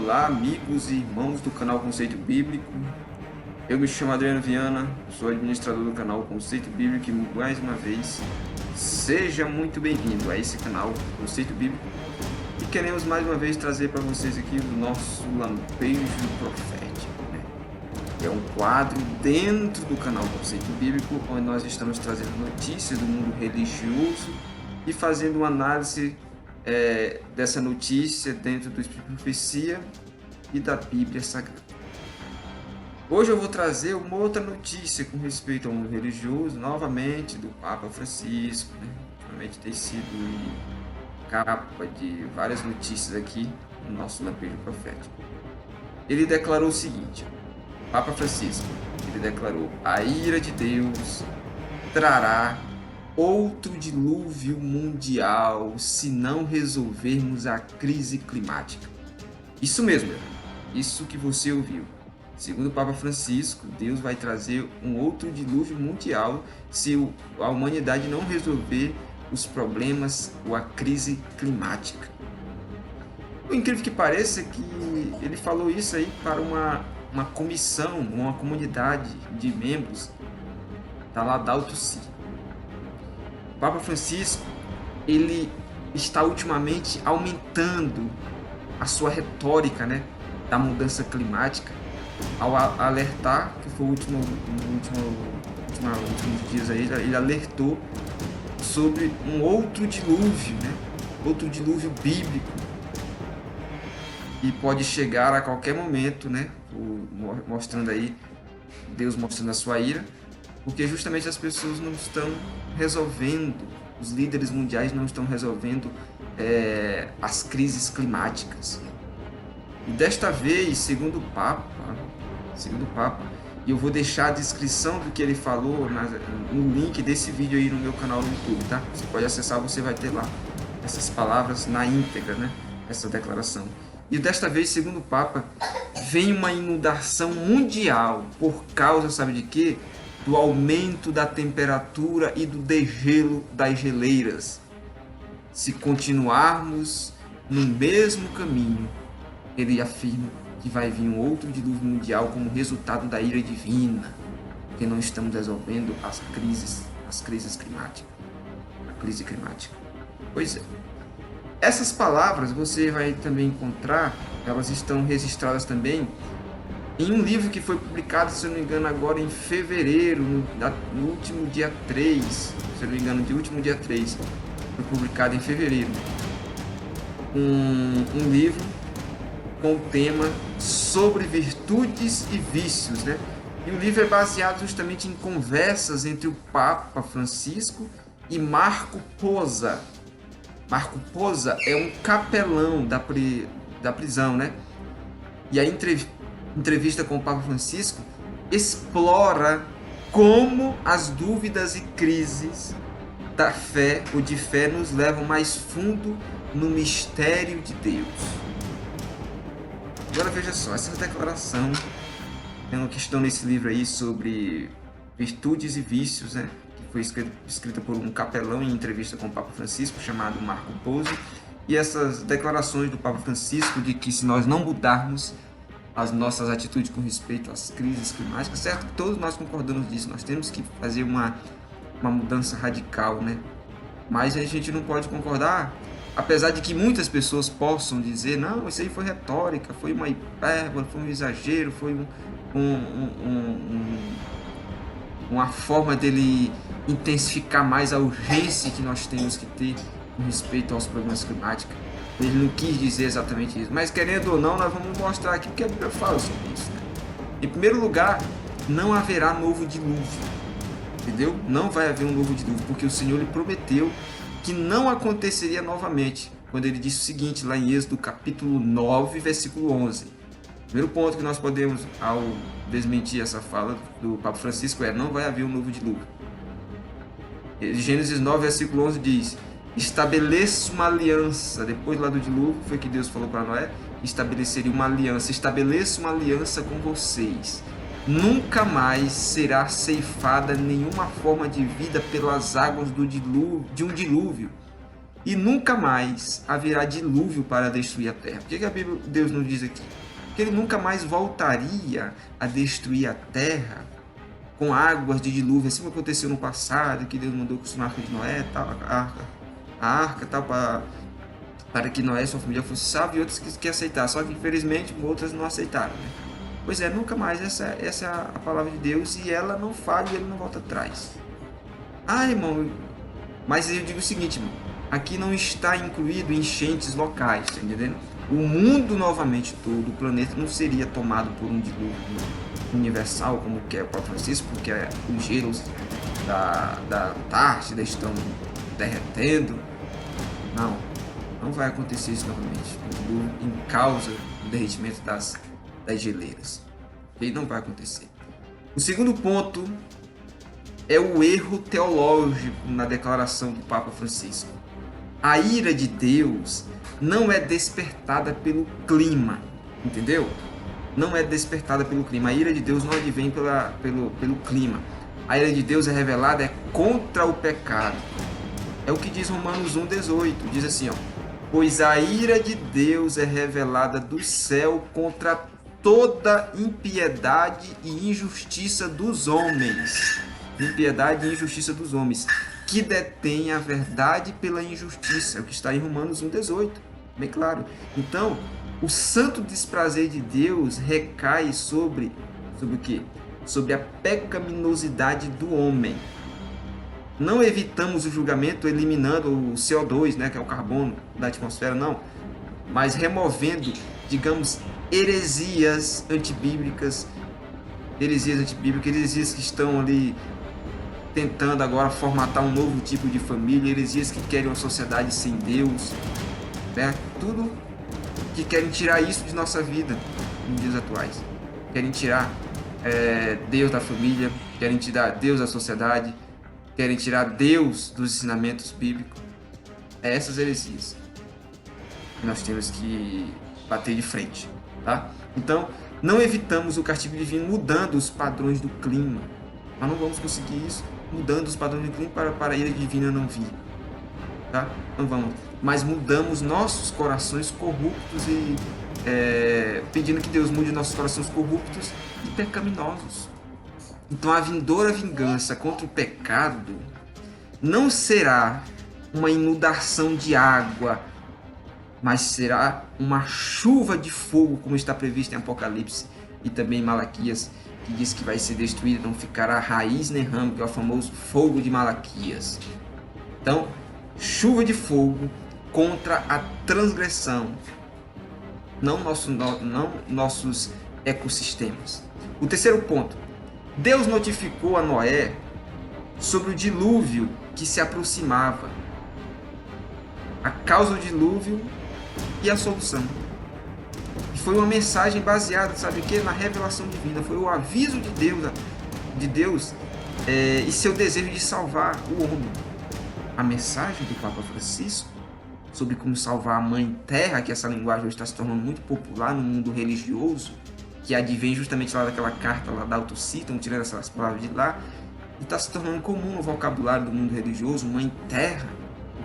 Olá, amigos e irmãos do canal Conceito Bíblico. Eu me chamo Adriano Viana, sou administrador do canal Conceito Bíblico e mais uma vez, seja muito bem-vindo a esse canal Conceito Bíblico. E queremos mais uma vez trazer para vocês aqui o nosso lampejo profético, né? É um quadro dentro do canal Conceito Bíblico, onde nós estamos trazendo notícias do mundo religioso e fazendo uma análise dessa notícia dentro do Espírito de Profecia e da Bíblia Sagrada. Hoje eu vou trazer uma outra notícia com respeito ao mundo religioso, novamente do Papa Francisco, né? Ultimamente tem sido capa de várias notícias aqui no nosso lampejo profético. Ele declarou o seguinte: Papa Francisco, ele declarou: a ira de Deus trará outro dilúvio mundial se não resolvermos a crise climática. Isso mesmo, isso que você ouviu. Segundo o Papa Francisco, Deus vai trazer um outro dilúvio mundial se a humanidade não resolver os problemas ou a crise climática. O incrível que pareça é que ele falou isso aí para uma comissão, uma comunidade de membros da Laudato Si. O Papa Francisco, ele está ultimamente aumentando a sua retórica, né, da mudança climática, ao alertar, que foi nos últimos dias aí, ele alertou sobre um outro dilúvio, né, outro dilúvio bíblico, e pode chegar a qualquer momento, né, mostrando aí, Deus mostrando a sua ira, porque justamente as pessoas não estão resolvendo, os líderes mundiais não estão resolvendo as crises climáticas. E desta vez, segundo o Papa, e eu vou deixar a descrição do que ele falou no link desse vídeo aí no meu canal no YouTube, tá? Você pode acessar, você vai ter lá essas palavras na íntegra, né? Essa declaração. E desta vez, segundo o Papa, vem uma inundação mundial por causa, sabe de quê? Do aumento da temperatura e do degelo das geleiras. Se continuarmos no mesmo caminho, ele afirma que vai vir um outro dilúvio mundial como resultado da ira divina, porque não estamos resolvendo as crises climáticas, a crise climática. Pois é. Essas palavras você vai também encontrar, elas estão registradas também em um livro que foi publicado, se eu não me engano, agora em fevereiro, no último dia 3, se eu não me engano, de último dia 3, foi publicado em fevereiro, um livro com o tema sobre virtudes e vícios, né? E o livro é baseado justamente em conversas entre o Papa Francisco e Marco Posa. Marco Posa é um capelão da prisão, né? E a entrevista com o Papa Francisco explora como as dúvidas e crises da fé ou de fé nos levam mais fundo no mistério de Deus. Agora veja só, essa declaração que estão nesse livro aí sobre virtudes e vícios, né, que foi escrita por um capelão em entrevista com o Papa Francisco chamado Marco Posa, e essas declarações do Papa Francisco de que se nós não mudarmos as nossas atitudes com respeito às crises climáticas, certo? Todos nós concordamos disso, nós temos que fazer uma mudança radical, né? Mas a gente não pode concordar, apesar de que muitas pessoas possam dizer, não, isso aí foi retórica, foi uma hipérbole, foi um exagero, foi uma forma dele intensificar mais a urgência que nós temos que ter com respeito aos problemas climáticos. Ele não quis dizer exatamente isso, mas querendo ou não, nós vamos mostrar aqui porque a Bíblia fala sobre isso, né? Em primeiro lugar, não haverá novo dilúvio, entendeu? Não vai haver um novo dilúvio, porque o Senhor lhe prometeu que não aconteceria novamente, quando ele disse o seguinte, lá em Êxodo capítulo 9, versículo 11. O primeiro ponto que nós podemos, ao desmentir essa fala do Papa Francisco, não vai haver um novo dilúvio. Gênesis 9, versículo 11 diz: estabeleça uma aliança. Depois lá do dilúvio, foi que Deus falou para Noé, estabeleceria uma aliança. Estabeleça uma aliança com vocês. Nunca mais será ceifada nenhuma forma de vida pelas águas de um dilúvio. e nunca mais haverá dilúvio para destruir a terra. Por que a Bíblia, Deus não diz aqui? Porque ele nunca mais voltaria a destruir a terra com águas de dilúvio, assim como aconteceu no passado, que Deus mandou com a arca de Noé, tal, a arca tal, para que Noé e sua família fossem salvos, e outros que aceitaram. Só que infelizmente outras não aceitaram, né? Pois é, nunca mais. Essa é a palavra de Deus, e ela não falha e ele não volta atrás. Ah, irmão, mas eu digo o seguinte, irmão, aqui não está incluído enchentes locais, tá entendendo? O mundo novamente todo, o planeta não seria tomado por um dilúvio universal, como quer o Papa Francisco, porque os gelos da Antártida estão derretendo. Não vai acontecer isso novamente, em causa do derretimento das geleiras. E não vai acontecer. O segundo ponto é o erro teológico na declaração do Papa Francisco. A ira de Deus não é despertada pelo clima, entendeu? Não é despertada pelo clima. A ira de Deus não advém pelo clima. A ira de Deus é revelada contra o pecado. É o que diz Romanos 1,18. Diz assim, ó: pois a ira de Deus é revelada do céu contra toda impiedade e injustiça dos homens. Impiedade e injustiça dos homens, que detêm a verdade pela injustiça. É o que está em Romanos 1,18. Bem claro. Então, o santo desprazer de Deus recai sobre o quê? Sobre a pecaminosidade do homem. Não evitamos o julgamento eliminando o CO2, né, que é o carbono da atmosfera, não. Mas removendo, digamos, heresias antibíblicas, heresias que estão ali tentando agora formatar um novo tipo de família, heresias que querem uma sociedade sem Deus, né? Tudo que querem tirar isso de nossa vida nos dias atuais. Querem tirar Deus da família, querem tirar Deus da sociedade, querem tirar Deus dos ensinamentos bíblicos. É essas heresias que nós temos que bater de frente, tá? Então, não evitamos o castigo divino mudando os padrões do clima. Nós não vamos conseguir isso mudando os padrões do clima para a ira divina não vir, tá? Não vamos. Mas mudamos nossos corações corruptos e pedindo que Deus mude nossos corações corruptos e pecaminosos. Então a vindoura vingança contra o pecado não será uma inundação de água, mas será uma chuva de fogo, como está previsto em Apocalipse e também em Malaquias, que diz que vai ser destruída, não ficará raiz nem ramo, que é o famoso fogo de Malaquias. Então, chuva de fogo contra a transgressão, não nossos ecossistemas. O terceiro ponto: Deus notificou a Noé sobre o dilúvio que se aproximava, a causa do dilúvio e a solução. E foi uma mensagem baseada, sabe o que? Na revelação divina. Foi o aviso de Deus e seu desejo de salvar o homem. A mensagem do Papa Francisco sobre como salvar a Mãe Terra, que essa linguagem hoje está se tornando muito popular no mundo religioso, que advém justamente lá daquela carta lá da Autocita, estão tirando essas palavras de lá, e está se tornando comum no vocabulário do mundo religioso, Mãe Terra.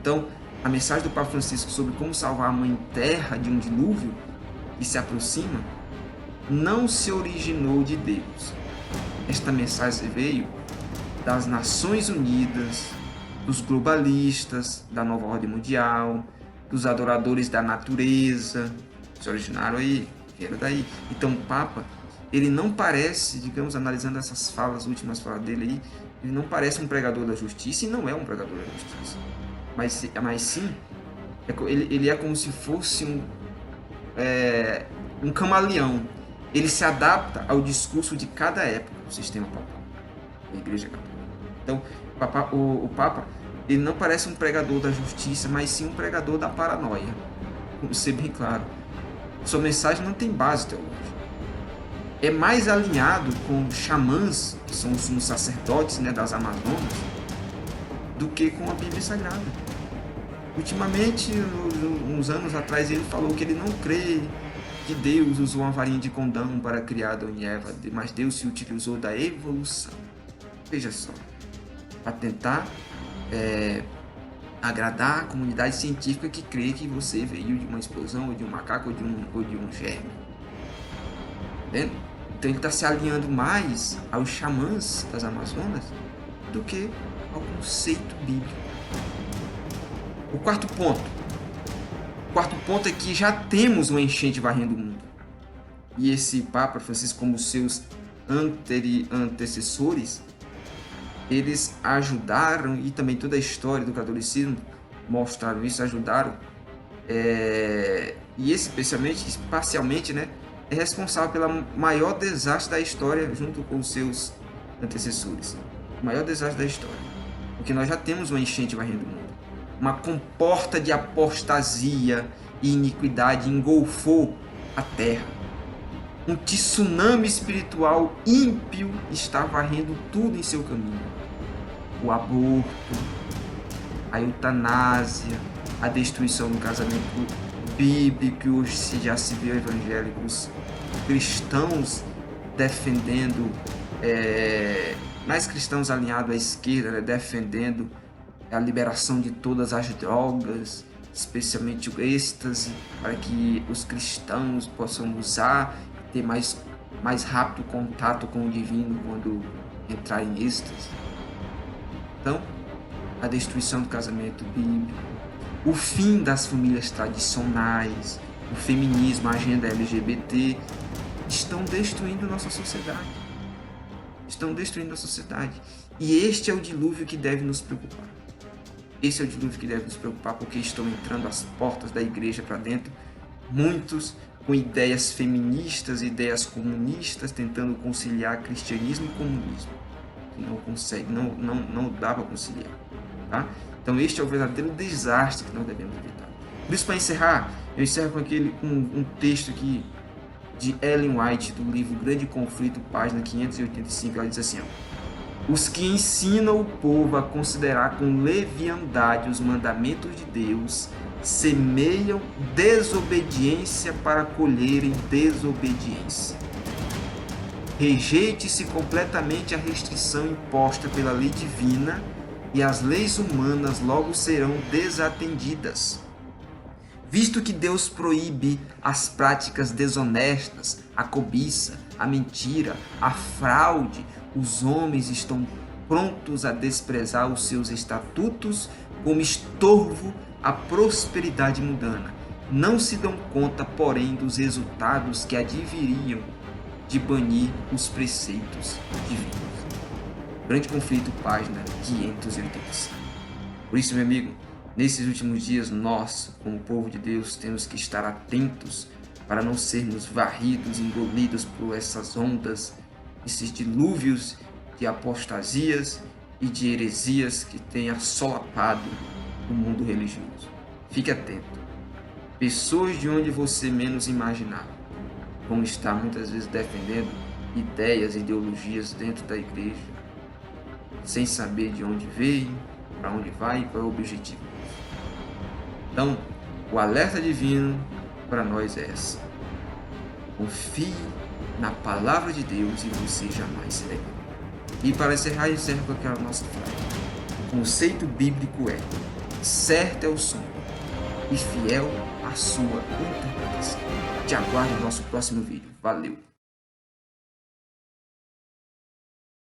Então, a mensagem do Papa Francisco sobre como salvar a Mãe Terra de um dilúvio que se aproxima, não se originou de Deus. Esta mensagem veio das Nações Unidas, dos globalistas, da nova ordem mundial, dos adoradores da natureza, se originaram aí, vieram daí. Então o Papa, ele não parece, digamos, analisando essas falas, últimas falas dele aí, ele não parece um pregador da justiça, e não é um pregador da justiça, mas sim, ele é como se fosse um camaleão. Ele se adapta ao discurso de cada época do sistema papal, da Igreja Católica. Então, o Papa, ele não parece um pregador da justiça, mas sim um pregador da paranoia. Vamos ser bem claro. Sua mensagem não tem base teológica. É mais alinhado com xamãs, que são os sacerdotes, né, das Amazonas, do que com a Bíblia Sagrada. Ultimamente, uns anos atrás, ele falou que ele não crê que Deus usou uma varinha de condão para criar Adão e Eva, mas Deus se utilizou da evolução. Veja só, para tentar agradar a comunidade científica que crê que você veio de uma explosão, ou de um macaco, ou de um germe. Entendeu? Então ele está se alinhando mais aos xamãs das Amazonas do que ao conceito bíblico. O quarto ponto é que já temos uma enchente varrendo o mundo. E esse Papa Francisco, como seus antecessores, eles ajudaram, e também toda a história do catolicismo mostraram isso, ajudaram, e esse, especialmente, parcialmente, né, é responsável pelo maior desastre da história junto com os seus antecessores. O maior desastre da história. Porque nós já temos uma enchente varrendo o mundo. Uma comporta de apostasia e iniquidade engolfou a terra. Um tsunami espiritual ímpio está varrendo tudo em seu caminho. O aborto, a eutanásia, a destruição do casamento bíblico, que hoje já se vê evangélicos cristãos defendendo, mais cristãos alinhados à esquerda, né, defendendo a liberação de todas as drogas, especialmente o êxtase, para que os cristãos possam usar e ter mais rápido contato com o divino quando entrar em êxtase. Então, a destruição do casamento bíblico, o fim das famílias tradicionais, o feminismo, a agenda LGBT, estão destruindo nossa sociedade. Estão destruindo a sociedade. E este é o dilúvio que deve nos preocupar. Esse é o dilúvio que deve nos preocupar, porque estão entrando as portas da igreja para dentro, muitos com ideias feministas, ideias comunistas, tentando conciliar cristianismo e comunismo. Que não consegue, não dá para conciliar. Tá? Então este é o verdadeiro desastre que nós devemos evitar. Por isso, para encerrar, eu encerro com um texto aqui de Ellen White, do livro Grande Conflito, página 585, ela diz assim: os que ensinam o povo a considerar com leviandade os mandamentos de Deus semeiam desobediência para colherem desobediência. Rejeite-se completamente a restrição imposta pela lei divina e as leis humanas logo serão desatendidas. Visto que Deus proíbe as práticas desonestas, a cobiça, a mentira, a fraude, os homens estão prontos a desprezar os seus estatutos como estorvo à prosperidade mundana. Não se dão conta, porém, dos resultados que adviriam de banir os preceitos divinos. Grande Conflito, página 585. Por isso, meu amigo, nesses últimos dias, nós, como povo de Deus, temos que estar atentos para não sermos varridos, engolidos por essas ondas, esses dilúvios de apostasias e de heresias que têm assolapado o mundo religioso. Fique atento. Pessoas de onde você menos imaginar vão estar muitas vezes defendendo ideias, ideologias dentro da igreja, sem saber de onde veio, para onde vai e qual é o objetivo. Então, o alerta divino para nós é esse: confie na palavra de Deus e você jamais será enganoso. E para encerrar, eu encerro com aquela nossa frase: o conceito bíblico é: certo é o som e fiel a sua interpretação. Te aguardo no nosso próximo vídeo. Valeu!